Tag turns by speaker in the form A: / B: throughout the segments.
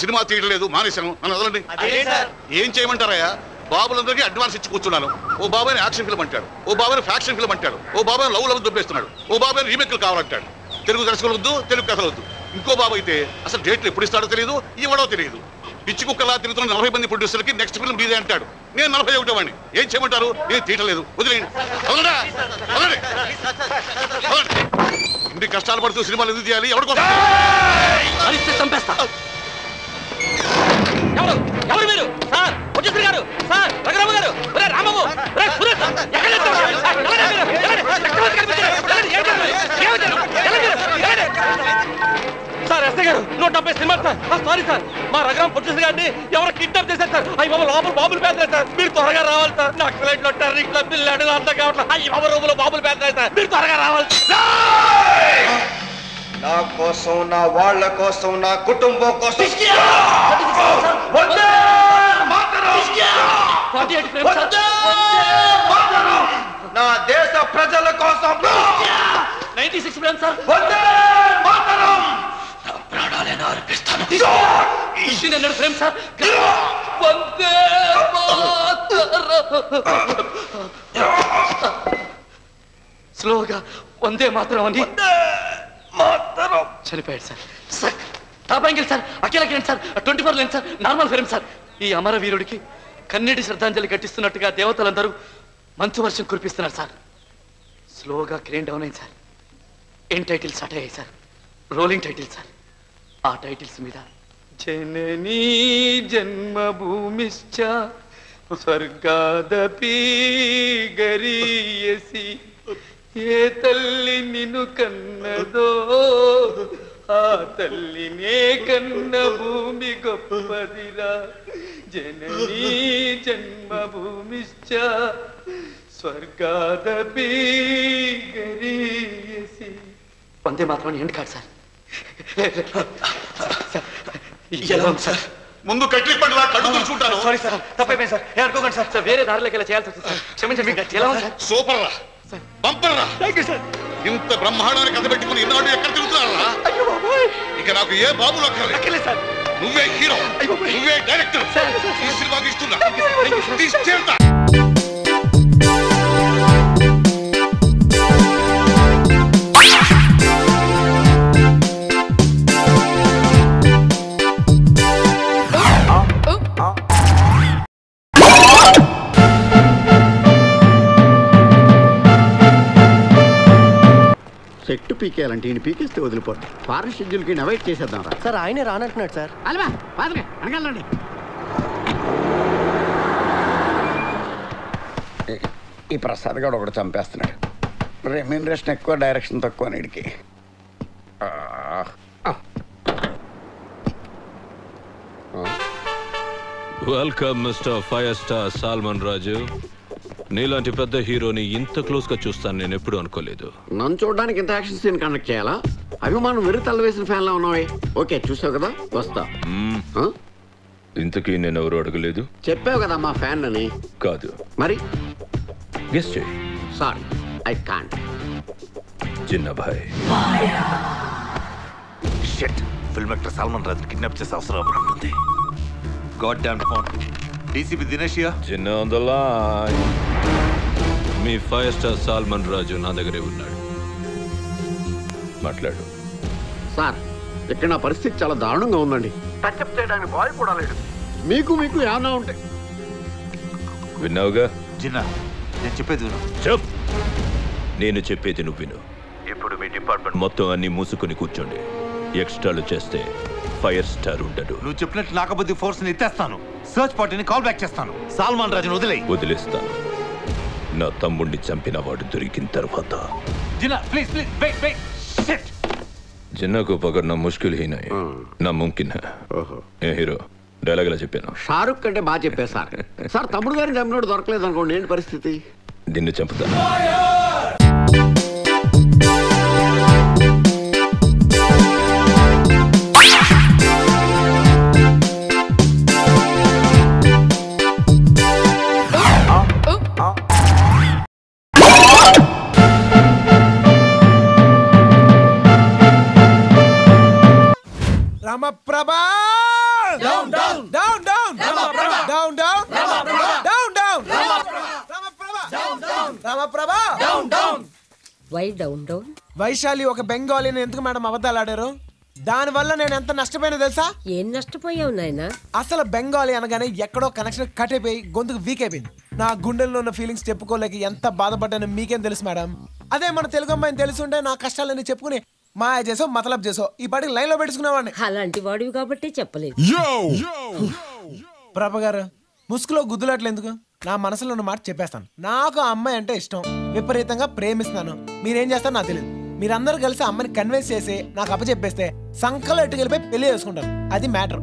A: Cinema తీయలేదు, మానేశాను. నన్ను వదలండి. ఏం చేయమంటారయ్యా? బాబులందరికీ అడ్వాన్స్ ఇచ్చి కూర్చున్నాను. ఓ బాబాయ్ యాక్షన్ ఫిల్మ్ అంటాడు, ఓ బాబాయ్ ఫ్యాక్షన్ ఫిల్మ్ అంటాడు, ఓ బాబాయ్ లవ్ దుబ్బేస్తున్నాడు, ఓ బాబాయ్ రీమేక్లు కావాలంటాడు. తెలుగు దర్శకులు వద్దు, తెలుగు కథలు వద్దు. ఇంకో బాబు అయితే అసలు డేట్లు ఎప్పుడు ఇస్తాడో తెలియదు, ఇవ్వడో తెలియదు. పిచ్చి కుక్కలా తిరుగుతున్న 40 మంది ప్రొడ్యూసర్కి నెక్స్ట్ ఫిల్మ్ మీదే అంటాడు. నేను 41 వాడిని. ఏం చేయమంటారు? నేను తీయటలేదు, వదిలేయండి. ఇన్ని కష్టాలు పడుతూ సినిమాలు ఎందుకు తీయాలి? ఎవరికోసం?
B: చంపేస్తా. ఎవరు మీరు? సార్ ప్రొడ్యూసర్ గారు, సార్ రఘురామ గారు, రామబాబు, సార్ ఎస్ఐ గారు 170 సినిమా సార్. సారీ సార్, మా రఘురామ ప్రొడ్యూసర్ గారిని ఎవరు కిడ్నాప్ చేశారు సార్. అయ్యి బాబు లోపల బాబులు పేదలేదు సార్. మీరు త్వరగా రావాలి సార్. నాకు ఫ్లైట్లో టెర్రిక్లో పిల్లాడు అంతా కావట్లేదు. అయ్యి బాబు రూములో బాబులు పేదలేదు సార్. మీరు త్వరగా రావాలి.
C: నా కోసం, నా వాళ్ళ కోసం, నా కుటుంబం కోసం నా దేశ ప్రజల కోసం
B: 96 ఫ్రేమ్ సార్.
C: ప్రాణాలను అర్పిస్తాను.
B: 100 ఫ్రేమ్ సార్. స్లోగా వందే మాత్రం అని చనిపోయాడు sir. Sir top angle sir, Akhila Kiran sir, 24 line sir, normal frame sir. ఈ అమరవీరుడికి కన్నీటి శ్రద్ధాంజలి ఘటిస్తున్నట్టుగా దేవతలందరూ మంచు వర్షం కురిపిస్తున్నారు సార్. స్లోగా క్రేన్ డౌన్ అయింది సార్. ఏం టైటిల్స్ స్టార్ట్ అయ్యాయి సార్. Rolling title sir. ఆ టైటిల్స్ మీద జననీ జన్మభూమిశ్చ స్వర్గాదపి గరీయసి, ఏ తల్లి నిన్ను కన్నదో ఆ తల్లినే కన్న భూమి గొప్పదిరా. జననీ జన్మభూమిశ్చ స్వర్గాదపి గరీయసి. వందే మాత్రం ఏంటి కాదు సార్. ఎలా ఉంది సార్?
A: ముందు కట్లి పండుగ కళ్ళు చూసుకుంటాను.
B: సారీ సార్, తప్పైపోయింది సార్. ఏమనుకోకండి సార్. సార్ వేరే దారిలోకి వెళ్ళి చేయాల్సి వస్తుంది సార్. క్షమించండి. ఎలా ఉంది సార్?
A: సూపర్ రా, బంపర్ రా. ఇంత బ్రహ్మాండాన్ని కథ పెట్టుకుని ఇన్నాడు ఎక్కడ తిరుగుతున్నారా? ఇక నాకు ఏ బాబులు అక్కర్లేదు సార్. నువ్వే హీరో, నువ్వే డైరెక్టర్. ఈ సినిమాకి ఇస్తున్నా. తీసుకెళ్తా.
D: చెట్టు పీకేయాలంటే ఈయన పీకేస్తే వదిలిపోతాం. ఫారెస్ట్ షెడ్యూల్కి అవాయిడ్ చేసేద్దాం రా
E: సార్. ఆయనే రానంటున్నాడు సార్.
D: అలవా అనగలండి. ఈ ప్రసాద్ గారు ఒకటి చంపేస్తున్నాడు. రెమ్యూనరేషన్ ఎక్కువ, డైరెక్షన్ తక్కువ నీడికి.
F: Welcome mister fire star Salmon Raju. నీలాంటి పెద్ద హీరోని ఇంత క్లోజ్ గా చూస్తాను నేను ఎప్పుడు అనుకోలేదు.
D: నన్ను చూడడానికి ఇంత యాక్షన్ సీన్ కండక్ట్ చేయాలా? అభిమానం వెర్రి తల్ల వేసిన ఫ్యాన్ లా ఉన్నావే. ఓకే చూసావు కదా, వస్తా.
F: ఇంతకీ నేను ఎవరు అడగలేదు.
D: చెప్పావు కదా మా ఫ్యాన్ అని.
F: కాదు
D: మరి
F: గెస్ చేయి.
D: Sorry, I can't.
F: చిన్నభాయ్.
G: షిట్, ఫిల్మ్ యాక్టర్ సల్మాన్ రాజుని కిడ్నాప్ చేసే అవసరం ఉంటుంది. God damn phone. DCP Dinesh
F: చిన్న ఆన్ ద లైన్. మీ ఫైర్ స్టార్ సాల్మన్ రాజు నా దగ్గరే ఉన్నాడు. మాట్లాడు.
D: సార్, ఇక్కడ నా పరిస్థితి చాలా దారుణంగా ఉందండి. టచ్అప్ చేయడానికి బాయ్ కూడా లేడు. మీకు ఏమన్నా ఉంటే.
F: విన్నావుగా?
G: జిన్నా, నేను చెప్పేది
F: చెప్. నేను చెప్పేది నువ్వు విను. ఇప్పుడు మీ డిపార్ట్మెంట్ మొత్తం అన్ని మూసుకుని కూర్చోండి. ఎక్స్ట్రాలు చేస్తే ఫైర్ స్టార్ ఉండడు.
G: నువ్వు చెప్పినట్టు నాకబద్ది ఫోర్స్ ని ఎత్తేస్తాను. సర్చ్ పార్టీని కాల్ బ్యాక్ చేస్తాను. సాల్మాన్ రాజుని
F: వదిలేస్తాను. నా తమ్ముడిని చంపిన వాడు దొరికిన తర్వాత.
G: Ginna please please wait wait. Shit.
F: Ginna को पकड़ना मुश्किल ही नहीं ना मुमकिन है. ఏ హీరో డైలాగ్ ఎలా చెప్పాను?
D: షారుఖ్ కంటే బాగా చెప్పారు సార్. సార్ తమ్ముడు గారిని చంపినోడు దొరకలేదు అనుకోండి, ఏంటి పరిస్థితి?
F: నిన్ను చంపుతాను.
E: Why down down?
H: వైశాలి ఒక బెంగాలీని ఎందుకు మేడం అబద్ధాలు ఆడారు? దానివల్ల నేను ఎంత నష్టపోయినా తెలుసా?
E: ఏం నష్టపోయావు నాయనా?
H: అసలు బెంగాలీ అనగానే ఎక్కడో కనెక్షన్ కట్ అయిపోయి గొంతుకు వీక్ అయిపోయింది. నా గుండెల్లో ఉన్న ఫీలింగ్స్ చెప్పుకోలేక ఎంత బాధపడ్డానో మీకేం తెలుసు మేడం? అదే మన తెలుగు అమ్మాయిని తెలుసుంటే నా కష్టాలన్నీ చెప్పుకుని మాయ చేసో మతలబ్ చేసో ఈ పాటికి లైన్ లో పెట్టుకునేవాడిని.
E: అలాంటి వాడివి కాబట్టి చెప్పలేదు.
H: ప్రభ గారు ముసుగులో గుద్దులాట్లు ఎందుకు? నా మనసులో ఉన్న మాట చెప్పేస్తాను. నాకు ఆ అమ్మాయి అంటే ఇష్టం, విపరీతంగా ప్రేమిస్తున్నాను. మీరేం చేస్తారో నాకు తెలియదు. మీరందరూ కలిసి అమ్మాయిని కన్విన్స్ చేసి నాకు అప్పచెప్పేస్తే సంకలో ఎట్టుకెళ్ళిపోయి పెళ్లి చేసుకుంటారు. అది మ్యాటర్.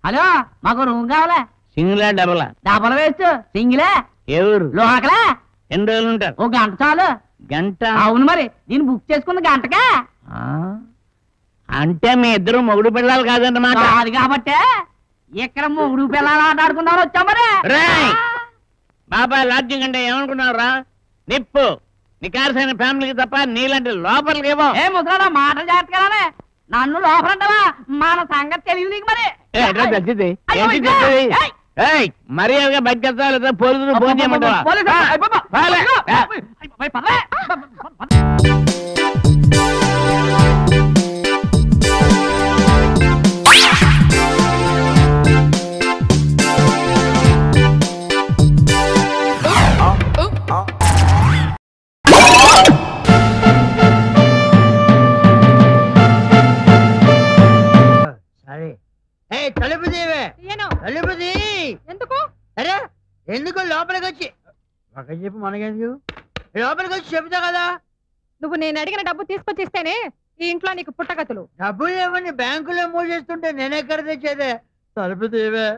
I: హలో, మాకు రూమ్ కావాలా? సింగిలా డబలా? డబల్ వేస్ట్ సింగిలే. ఎవరు లోకలా? ఎన్ని రోజులు ఉంటారు? ఓ గంట చాలు. గంట? అవును మరి, నేను బుక్ చేసుకున్న గంటగా. అంటే మీ ఇద్దరు మొగుడు పిల్లలు కాదన్నమాట. అది కాబట్టి ఇక్కడ మొగుడు పిల్లలు ఆట ఆడుకున్నారు వచ్చా మరి. బాబా లాడ్జింగ్ అంటే ఏమనుకున్నావురా? నిప్పు నికార్సైన ఫ్యామిలీకి తప్ప నీలాంటి లోపలికి ఏమో. ఏ ముసలా మాటలు జాగ్రత్తగానే, నన్ను లోపలంటావా? మన సంగతి తెలియదు నీకు మరి. మర్యాదగా బయటకెళ్తా లేదా పోలీసులు ఫోన్ చేయమంటావా? తలుపు తీవే. తలుపు తీ. ఎందుకు? అరే ఎందుకు లోపలికి వచ్చి ఒక చెప్పు, మనకెందుకు? లోపలికి వచ్చి చెబుతా కదా.
J: నువ్వు నేను అడిగిన డబ్బు తీసుకొచ్చిస్తేనే ఈ ఇంట్లో నీకు పుట్టగతులు.
I: డబ్బులు ఏమని బ్యాంకులో మూసేస్తుంటే నేనెక్కడ తెచ్చేదే? తలుపు తీవే.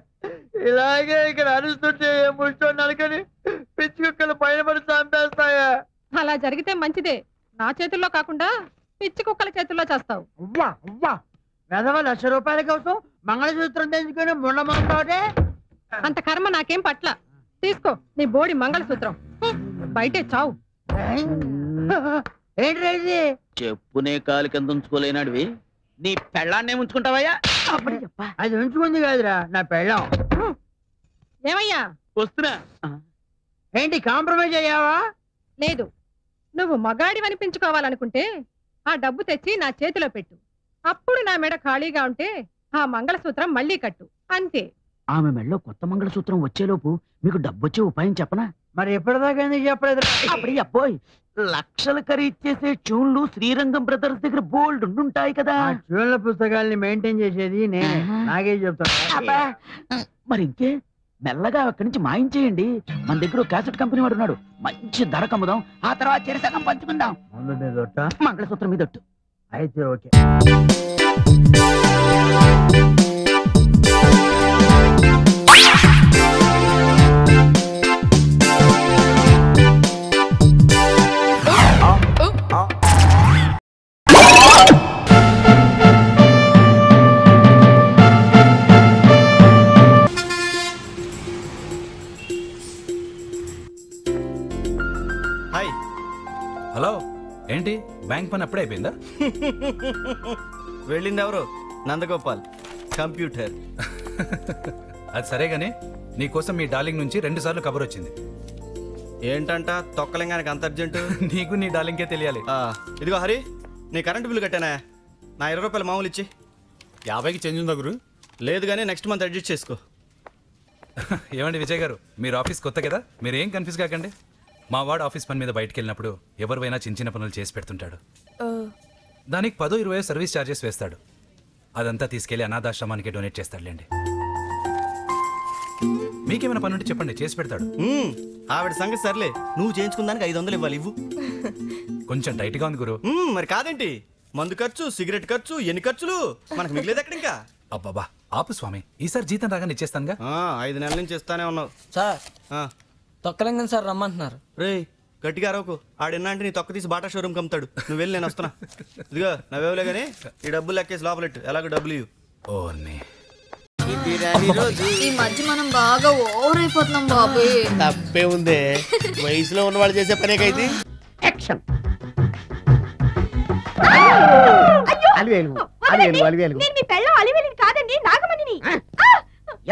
I: ఇలాగే ఇక్కడ అరుస్తుంటే ముష్టో నలకని పిచ్చి కుక్కలు పైన పడి చంపేస్తాయా?
J: అలా జరిగితే మంచిదే. నా చేతుల్లో కాకుండా పిచ్చి కుక్కల చేతుల్లో చేస్తావు.
I: అవ్వా అవ్వా, వెధవ ₹1,00,000 కోసం మంగళసూత్రం తెచ్చుకుని ముండమంటే
J: అంత కర్మ నాకేం పట్ల. తీసుకో నీ బోడి మంగళసూత్రం, బయటే చావు.
I: ఏంటి చెప్పునే కాలు కింద ఉంచుకోలేనాడివి, నీ పెళ్ళాన్నే ఉంచుకుంటావయ్యా? అది ఉంచుకుంది కాదురా నా పెళ్ళం.
J: ఏమయ్యా
I: వస్తున్నా. ఏంటి కాంప్రమైజ్ అయ్యావా?
J: లేదు, నువ్వు మగాడి అనిపించుకోవాలనుకుంటే ఆ డబ్బు తెచ్చి నా చేతిలో పెట్టు. అప్పుడు నా మెడ ఖాళీగా ఉంటే ఆ మంగళసూత్రం మళ్ళీ కట్టు, అంతే.
I: ఆమె మెడలో కొత్త మంగళసూత్రం వచ్చేలోపు మీకు డబ్బు వచ్చే ఉపాయం చెప్పనా? మరి ఎప్పటిదాకా ఎందుకు చెప్పలేదు? అప్పుడు చెప్పోయ్, లక్షలు ఖరీదు చేసే ట్యూన్లు శ్రీరంగం బ్రదర్స్ దగ్గర బోల్డ్ ఉంటాయి కదా. ట్యూన్ల పుస్తకాల్ని మెయింటైన్ చేసేది నేను, నాగే చెప్తాను. మరి ఇంకే మెల్లగా అక్కడి నుంచి మాయించేయండి. మన దగ్గర క్యాసెట్ కంపెనీ వాడు ఉన్నాడు, మంచి ధర కమ్ముదాం. ఆ తర్వాత చెరసగం పంచుకుందాం. మంగళసూత్రం మీద అయితే ఓకే.
K: హాయ్. హలో, ఏంటి బ్యాంక్ పని అప్పుడే అయిపోయిందా?
L: వెళ్ళింది ఎవరు? నందగోపాల్, కంప్యూటర్.
K: అది సరే గానీ నీకోసం మీ డార్లింగ్ నుంచి 2 సార్లు కబర్ వచ్చింది.
L: ఏంటంట తొక్కలింగానికి అంత అర్జెంటు?
K: నీకు నీ డార్లింగ్కే తెలియాలి.
L: ఇదిగో హరి, నీ కరెంటు బిల్లు కట్టానా? నా ₹20 మామూలు ఇచ్చి.
K: 50కి చేంజ్ ఉందా గురు?
L: లేదు కానీ నెక్స్ట్ మంత్ అడ్జస్ట్ చేసుకో.
K: ఏమండి విజయ్ గారు, మీరు ఆఫీస్ కొత్త కదా, మీరు ఏం కన్ఫ్యూజ్ కాకండి. మా వాడు ఆఫీస్ పని మీద బయటకు వెళ్ళినప్పుడు ఎవరివైనా చిన్న చిన్న పనులు చేసి పెడుతుంటాడు. దానికి 10-20 సర్వీస్ ఛార్జెస్ వేస్తాడు. అదంతా తీసుకెళ్లి అనాథాశ్రమానికి డొనేట్ చేస్తాడులేండి. మీకేమైనా పని ఉంటే చెప్పండి, చేసి పెడతాడు.
L: ఆవిడ సంగతి సర్లే, నువ్వు చేయించుకుందానికి 500 ఇవ్వాలి. ఇవ్వు.
K: కొంచెం టైట్ గా ఉంది గురు.
L: మరి కాదేంటి, మందు ఖర్చు, సిగరెట్ ఖర్చు, ఎన్ని ఖర్చులు మనకు మిగిలేదు ఎక్కడ ఇంకా.
K: అబ్బాబా ఆపు స్వామి, ఈసారి జీతం రాగానే ఇచ్చేస్తానుగా.
L: 5 నెలల నుంచి ఇస్తానే ఉన్నావు
M: సార్. తొక్కలింగం సార్ రమ్మంటున్నారు.
L: రే గట్టిగా అరవకు, ఆడిన్నా అంటే నీ తొక్క తీసి బాటా షోరూమ్ కమ్ముతాడు. నువ్వు వెళ్ళి నేను వస్తున్నా. ఇదిగో నవ్వేవులే కానీ ఈ డబ్బులు లెక్కేసి లోపలెట్టు, ఎలాగో డబ్బులు ఇవ్వు.
K: ఓ
N: ఈ మధ్య మనం బాగా ఓవర్ అయిపోతున్నాం బాబు.
O: తప్పే ఉందే, వయసులో ఉన్నవాళ్ళు చేసే పనేకైతే.
I: యాక్షన్.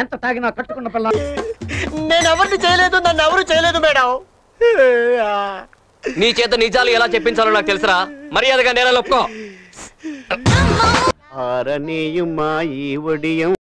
I: ఎంత తాగినా కట్టుకున్న పిల్ల.
O: నేను ఎవరిని చేయలేదు, నన్ను ఎవరు చేయలేదు మేడం.
B: నీ చేత నిజాలు ఎలా చెప్పించాలో నాకు తెలుసురా. మర్యాదగా నేల ఒప్పుకో.
I: ఆరనీయుమా ఈ ఒడియం